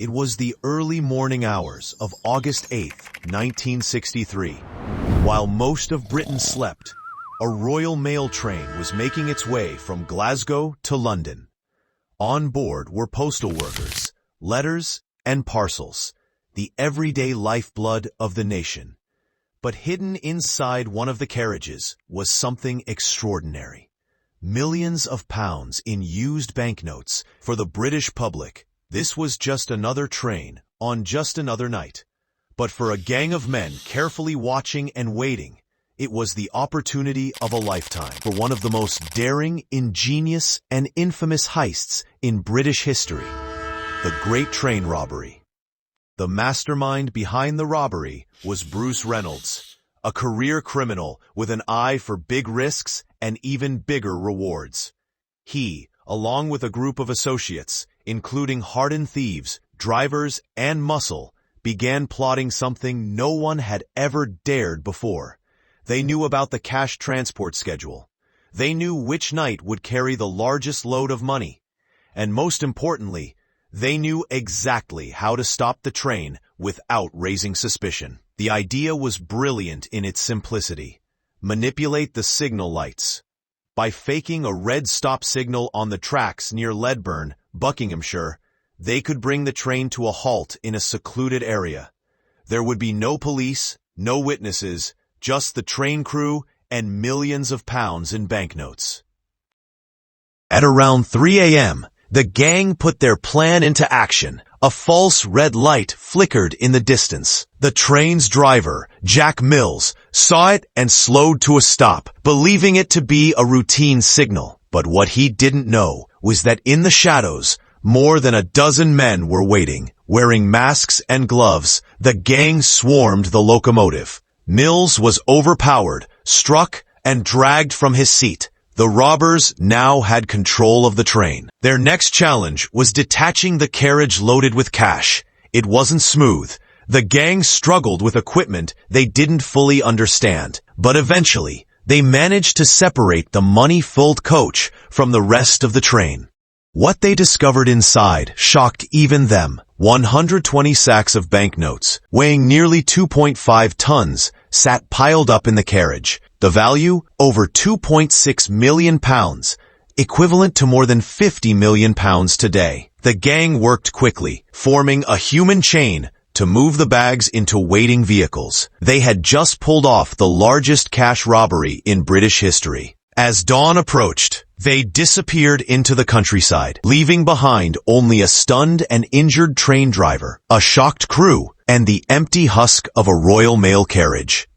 It was the early morning hours of August 8th, 1963. While most of Britain slept, a Royal Mail train was making its way from Glasgow to London. On board were postal workers, letters, and parcels, the everyday lifeblood of the nation. But hidden inside one of the carriages was something extraordinary. Millions of pounds in used banknotes for the British public. This was just another train on just another night. But for a gang of men carefully watching and waiting, it was the opportunity of a lifetime for one of the most daring, ingenious, and infamous heists in British history, the Great Train Robbery. The mastermind behind the robbery was Bruce Reynolds, a career criminal with an eye for big risks and even bigger rewards. He, along with a group of associates, including hardened thieves, drivers, and muscle, began plotting something no one had ever dared before. They knew about the cash transport schedule. They knew which night would carry the largest load of money. And most importantly, they knew exactly how to stop the train without raising suspicion. The idea was brilliant in its simplicity. Manipulate the signal lights. By faking a red stop signal on the tracks near Ledburn, Buckinghamshire, they could bring the train to a halt in a secluded area. There would be no police, no witnesses, just the train crew and millions of pounds in banknotes. At around 3 a.m., the gang put their plan into action. A false red light flickered in the distance. The train's driver, Jack Mills, saw it and slowed to a stop, believing it to be a routine signal. But what he didn't know was that in the shadows, more than a dozen men were waiting. Wearing masks and gloves, the gang swarmed the locomotive. Mills was overpowered, struck, and dragged from his seat. The robbers now had control of the train. Their next challenge was detaching the carriage loaded with cash. It wasn't smooth. The gang struggled with equipment they didn't fully understand. But eventually, they managed to separate the money-filled coach from the rest of the train. What they discovered inside shocked even them. 120 sacks of banknotes, weighing nearly 2.5 tons, sat piled up in the carriage. The value? Over 2.6 million pounds, equivalent to more than 50 million pounds today. The gang worked quickly, forming a human chain to move the bags into waiting vehicles. They had just pulled off the largest cash robbery in British history. As dawn approached, they disappeared into the countryside, leaving behind only a stunned and injured train driver, a shocked crew, and the empty husk of a Royal Mail carriage.